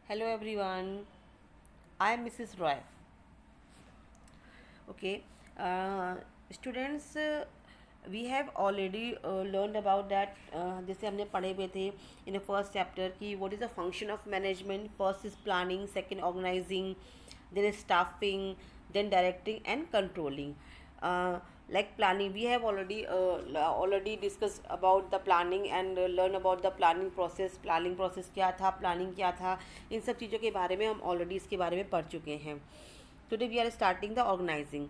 Hello everyone, I am Mrs. Roy. Okay, uh, students, we have already learned about that. जैसे हमने पढ़े हुए थे in the first chapter कि what is the function of management. First is planning, second organizing, then is staffing, then directing and controlling. Like planning, we have already discussed about the planning and learn about the planning process. Planning process क्या था, planning क्या था, इन सब चीज़ों के बारे में हम ऑलरेडी इसके बारे में पढ़ चुके हैं. Today we are starting the organising.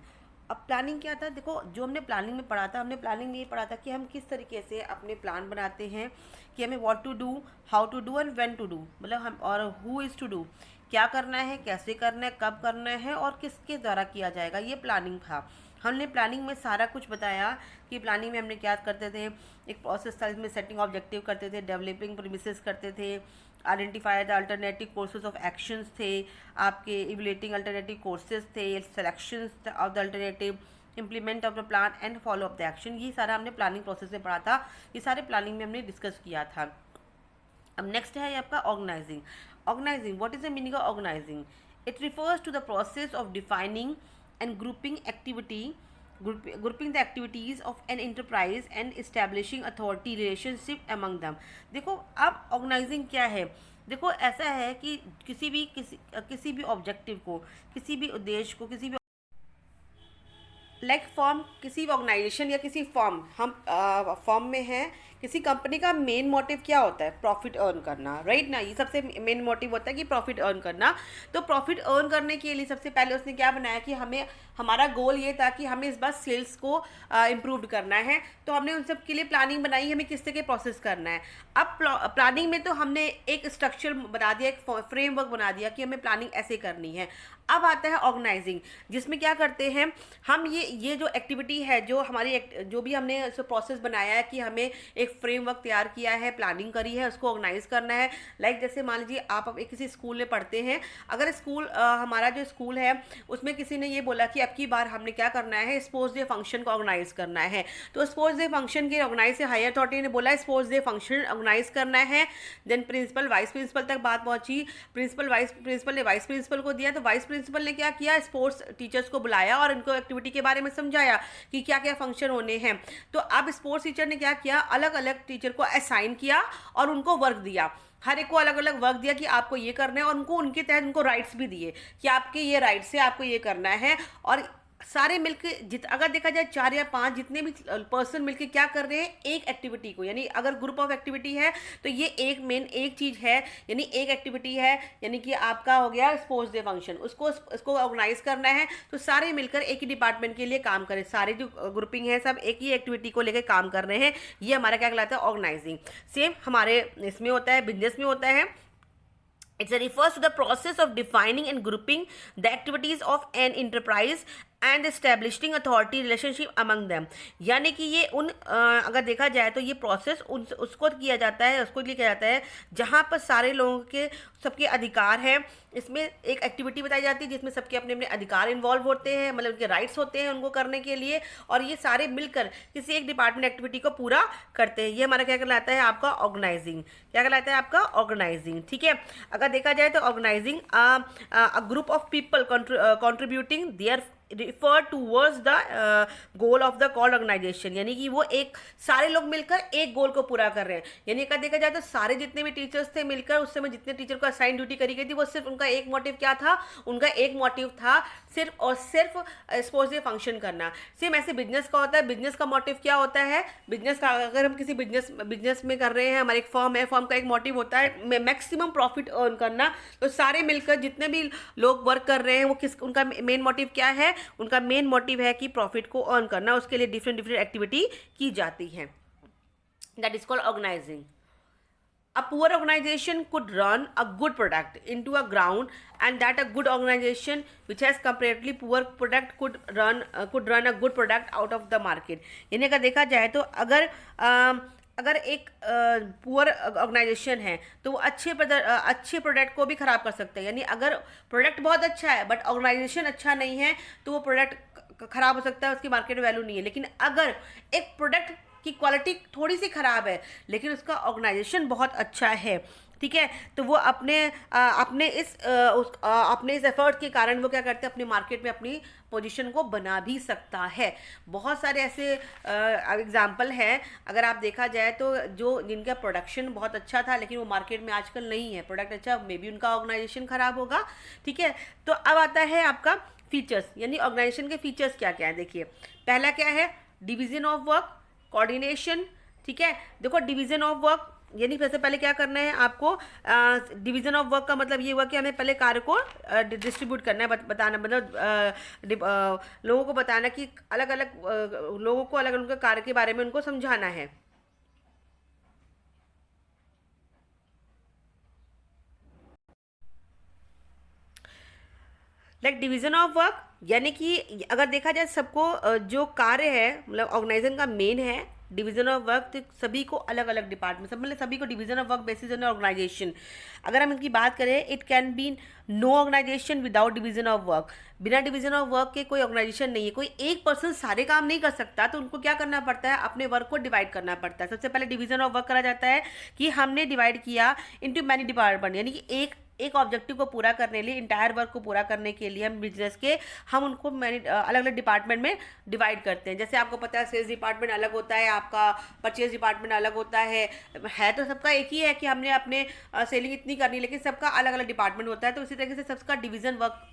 अब प्लानिंग क्या था, देखो जो हमने प्लानिंग में पढ़ा था, हमने प्लानिंग में ये पढ़ा था कि हम किस तरीके से अपने प्लान बनाते हैं कि हमें what to do, how to do and when to do, मतलब हम और हु इज़ टू डू, क्या करना है, कैसे करना है, कब करना है और किसके द्वारा किया जाएगा, ये प्लानिंग था. हमने प्लानिंग में सारा कुछ बताया कि प्लानिंग में हमने क्या करते थे. एक प्रोसेस था, इसमें सेटिंग ऑब्जेक्टिव करते थे, डेवलपिंग प्रीमिसेस करते थे, identify the alternative courses of actions थे, आपके इवलेटिंग अल्टरनेटिव कोर्सेज थे, selections of the alternative, implement of the plan and follow up the action. ये सारा हमने प्लानिंग प्रोसेस में पढ़ा था, ये सारे प्लानिंग में हमने डिस्कस किया था. अब नेक्स्ट है आपका organising. Organising, what is the meaning of organising? It refers to the process of defining and grouping the activities of an enterprise and establishing authority relationship among them. देखो अब organising क्या है. देखो ऐसा है कि किसी भी ऑब्जेक्टिव को, किसी भी उद्देश्य को, किसी भी फॉर्म, किसी भी ऑर्गेनाइजेशन या किसी फॉर्म, हम फॉर्म में हैं, किसी कंपनी का मेन मोटिव क्या होता है? प्रॉफिट अर्न करना, राइट ना. ये सबसे मेन मोटिव होता है कि प्रॉफिट अर्न करना. तो प्रॉफिट अर्न करने के लिए सबसे पहले उसने क्या बनाया कि हमारा गोल ये था कि हमें इस बार सेल्स को इम्प्रूव करना है. तो हमने उन सब के लिए प्लानिंग बनाई, हमें किस तरह के प्रोसेस करना है. अब प्लानिंग में तो हमने एक स्ट्रक्चर बना दिया, एक फ्रेमवर्क बना दिया कि हमें प्लानिंग ऐसे करनी है. अब आता है ऑर्गेनाइजिंग, जिसमें क्या करते हैं हम, ये जो एक्टिविटी है, जो हमारी जो भी हमने प्रोसेस बनाया है कि हमें एक फ्रेमवर्क तैयार किया है, प्लानिंग करी है, उसको ऑर्गेनाइज करना है. जैसे मान लीजिए आप अब किसी स्कूल में पढ़ते हैं. अगर हमारा जो स्कूल है उसमें किसी ने ये बोला कि अब की बार हमने क्या करना है, स्पोर्ट्स डे फंक्शन को ऑर्गेनाइज करना है. तो स्पोर्ट्स डे फंक्शन के ऑर्गेनाइज से हायर अथॉरिटी ने बोला स्पोर्ट्स डे फंक्शन ऑर्गेनाइज करना है. देन प्रिंसिपल, वाइस प्रिंसिपल तक बात पहुंची. वाइस प्रिंसिपल ने वाइस प्रिंसिपल को दिया, तो वाइस प्रिंसिपल ने क्या किया, स्पोर्ट्स टीचर्स को बुलाया और उनको एक्टिविटी के बारे में समझाया कि क्या क्या फंक्शन होने हैं. तो अब स्पोर्ट्स टीचर ने क्या किया, अलग अलग टीचर को असाइन किया और उनको वर्क दिया. हर एक को अलग अलग वर्क दिया कि आपको ये करना है, और उनको उनके तहत उनको राइट्स भी दिए कि आपके ये राइट्स है, आपको ये करना है. और सारे मिलकर अगर देखा जाए 4 या 5 जितने भी पर्सन मिलकर क्या कर रहे हैं, एक एक्टिविटी को, यानी अगर ग्रुप ऑफ एक्टिविटी है तो ये एक चीज़ है, यानी एक एक्टिविटी है, यानी कि आपका हो गया स्पोर्ट्स डे फंक्शन, उसको ऑर्गेनाइज करना है. तो सारे मिलकर एक ही डिपार्टमेंट के लिए काम करें, सारे जो ग्रुपिंग है सब एक ही एक्टिविटी को लेकर काम कर रहे हैं. ये हमारा क्या कहलाता है, ऑर्गेनाइजिंग. सेम हमारे इसमें होता है, बिजनेस में होता है. It refers to the process of defining and grouping the activities of an enterprise and establishing authority relationship among them. यानी कि ये अगर देखा जाए तो ये प्रोसेस उसको किया जाता है, उसको किया जाता है जहाँ पर सारे लोगों के सबके अधिकार हैं. इसमें एक एक्टिविटी बताई जाती है जिसमें सबके अपने अपने अधिकार इन्वॉल्व होते हैं, मतलब उनके राइट्स होते हैं उनको करने के लिए, और ये सारे मिलकर किसी एक डिपार्टमेंट एक्टिविटी को पूरा करते हैं. ये हमारा क्या कहलाता है, आपका ऑर्गेनाइजिंग. क्या कहलाता है आपका ऑर्गेनाइजिंग, ठीक है. अगर देखा जाए तो organising a group of people contributing their refer towards the goal of the called organisation. यानी कि वो एक सारे लोग मिलकर एक गोल को पूरा कर रहे हैं. यानी अगर देखा जाए तो सारे जितने भी टीचर्स थे मिलकर, उस समय जितने टीचर को असाइन ड्यूटी करी गई थी, वो सिर्फ उनका एक मोटिव क्या था, उनका एक मोटिव था सिर्फ और सिर्फ स्पोर्ट्स डे फंक्शन करना. सेम ऐसे बिजनेस का होता है. बिजनेस का मोटिव क्या होता है, बिजनेस का अगर हम किसी बिजनेस में कर रहे हैं, हमारी एक फर्म है, फर्म का एक मोटिव होता है मैक्सिमम प्रॉफिट अर्न करना. तो सारे मिलकर जितने भी लोग वर्क कर रहे हैं वो उनका मेन मोटिव क्या है, उनका मेन मोटिव है कि प्रॉफिट को अर्न करना. उसके लिए डिफरेंट एक्टिविटी की जाती है. That is called organising. A poor organization could run a good product into a ground, and that a good organization which has comparatively poor product could run a good product out of the market. यानी अगर देखा जाए तो अगर एक poor organisation है तो वो अच्छे प्रोडक्ट को भी ख़राब कर सकते हैं. यानी अगर प्रोडक्ट बहुत अच्छा है बट ऑर्गेनाइजेशन अच्छा नहीं है तो वो प्रोडक्ट ख़राब हो सकता है, उसकी मार्केट वैल्यू नहीं है. लेकिन अगर एक प्रोडक्ट की क्वालिटी थोड़ी सी ख़राब है लेकिन उसका ऑर्गेनाइजेशन बहुत अच्छा है ठीक है। तो वो अपने इस एफर्ट के कारण वो क्या करते हैं, अपने मार्केट में अपनी पोजीशन को बना भी सकता है। बहुत सारे ऐसे एग्जाम्पल हैं, अगर आप देखा जाए तो, जो जिनका प्रोडक्शन बहुत अच्छा था लेकिन वो मार्केट में आजकल नहीं है, प्रोडक्ट अच्छा, मे बी उनका ऑर्गेनाइजेशन खराब होगा। ठीक है। तो अब आता है आपका फीचर्स, यानी ऑर्गेनाइजेशन के फीचर्स क्या क्या है। देखिए, पहला क्या है, डिवीजन ऑफ वर्क, कोऑर्डिनेशन। ठीक है। देखो, डिवीजन ऑफ वर्क यानी सबसे पहले क्या करना है आपको, डिवीजन ऑफ वर्क का मतलब ये हुआ कि हमें पहले कार्य को डिस्ट्रीब्यूट करना है, बताना, मतलब लोगों को बताना कि अलग अलग लोगों को अलग अलग उनके कार्य के बारे में उनको समझाना है। लाइक डिवीजन ऑफ वर्क, यानी कि अगर देखा जाए सबको जो कार्य है, मतलब ऑर्गेनाइजेशन का मेन है डिवीजन ऑफ वर्क, तो सभी को अलग अलग डिपार्टमेंट, सब मतलब सभी को division of work basis on organisation. अगर हम इनकी बात करें, it can be no organisation without division of work. बिना डिवीजन ऑफ वर्क के कोई ऑर्गेनाइजेशन नहीं है। कोई एक पर्सन सारे काम नहीं कर सकता, तो उनको क्या करना पड़ता है, अपने वर्क को डिवाइड करना पड़ता है। सबसे पहले डिवीजन ऑफ वर्क करा जाता है कि हमने डिवाइड किया इनटू मैनी डिपार्टमेंट, यानी कि एक ऑब्जेक्टिव को पूरा करने के लिए, इंटायर वर्क को पूरा करने के लिए हम बिजनेस के, हम उनको अलग अलग डिपार्टमेंट में डिवाइड करते हैं। जैसे आपको पता है, सेल्स डिपार्टमेंट अलग होता है, आपका परचेज डिपार्टमेंट अलग होता है तो सबका एक ही है कि हमने अपने सेलिंग इतनी करनी, लेकिन सबका अलग अलग डिपार्टमेंट होता है। तो इसी तरीके से सबका डिवीजन वर्क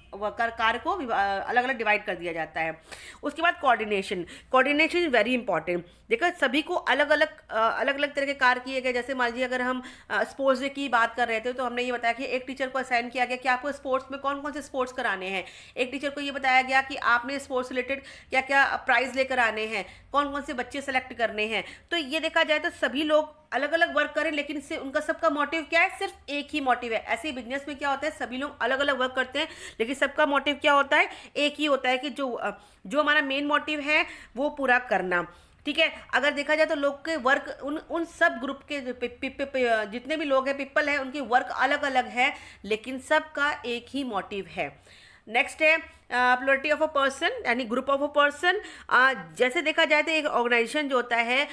कार्य को अलग अलग डिवाइड कर दिया जाता है। उसके बाद कोऑर्डिनेशन इज वेरी इंपॉर्टेंट। देखो, सभी को अलग अलग तरह के कार्य किए गए। जैसे मान लीजिए, अगर हम स्पोर्ट्स डे की बात कर रहे थे, तो हमने ये बताया कि एक टीचर को असाइन किया गया कि आपको स्पोर्ट्स में कौन कौन से स्पोर्ट्स कराने हैं। एक टीचर को ये बताया गया कि आपने स्पोर्ट्स रिलेटेड क्या क्या प्राइज लेकर आने हैं, कौन कौन से बच्चे सेलेक्ट करने हैं। तो ये देखा जाए तो सभी लोग अलग अलग वर्क करें, लेकिन इससे उनका सबका मोटिव क्या है, सिर्फ एक ही मोटिव है। ऐसे ही बिजनेस में क्या होता है, सभी लोग अलग अलग वर्क करते हैं, लेकिन सबका मोटिव क्या होता है, एक ही होता है कि जो हमारा मेन मोटिव है वो पूरा करना। ठीक है। अगर देखा जाए तो लोग के वर्क, उन सब ग्रुप के जितने भी लोग हैं, पीपल हैं, उनके वर्क अलग अलग है, लेकिन सबका एक ही मोटिव है। नेक्स्ट है प्लुरलिटी ऑफ अ पर्सन, यानी ग्रुप ऑफ अ पर्सन। जैसे देखा जाए तो एक ऑर्गेनाइजेशन जो होता है,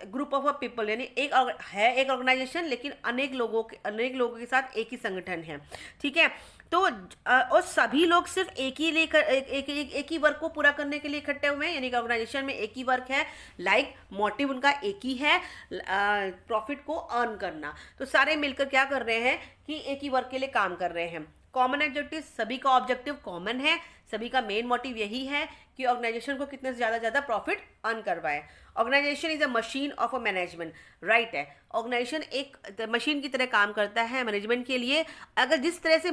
ग्रुप ऑफ अ पीपल, यानी एक ऑर्गेनाइजेशन, लेकिन अनेक लोगों के साथ एक ही संगठन है। ठीक है। तो और सभी लोग सिर्फ एक ही वर्क को पूरा करने के लिए इकट्ठे हुए हैं, यानी कि ऑर्गेनाइजेशन में एक ही वर्क है, मोटिव उनका एक ही है, प्रॉफिट को अर्न करना। तो सारे मिलकर क्या कर रहे हैं कि एक ही वर्क के लिए काम कर रहे हैं। कॉमन ऑब्जेक्टिव, सभी का ऑब्जेक्टिव कॉमन है, सभी का मेन मोटिव यही है कि ऑर्गेनाइजेशन को कितने से ज़्यादा प्रॉफिट अर्न करवाए। Organisation is a machine of a management, right है। ऑर्गेनाइजेशन एक मशीन की तरह काम करता है मैनेजमेंट के लिए। अगर जिस तरह से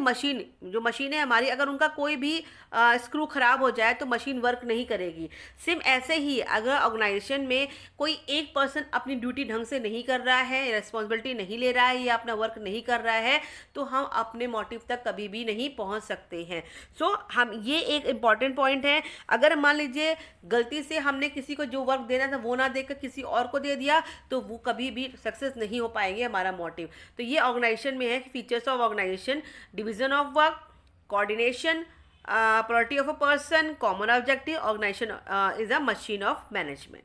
जो मशीन है हमारी, अगर उनका कोई भी स्क्रू खराब हो जाए तो मशीन वर्क नहीं करेगी। सेम ऐसे ही अगर ऑर्गेनाइजेशन में कोई एक पर्सन अपनी ड्यूटी ढंग से नहीं कर रहा है, रिस्पॉन्सिबिलिटी नहीं ले रहा है या अपना वर्क नहीं कर रहा है, तो हम अपने मोटिव तक कभी भी नहीं पहुंच सकते हैं। हम ये एक इम्पॉर्टेंट पॉइंट है। अगर मान लीजिए गलती से हमने किसी को जो वर्क देना था वो ना देकर किसी और को दे दिया, तो वो कभी भी सक्सेस नहीं हो पाएंगे हमारा मोटिव। तो ये ऑर्गेनाइजेशन में है कि features of organisation, division of work, coordination, plurality of a person, common objective, organisation is a machine of management.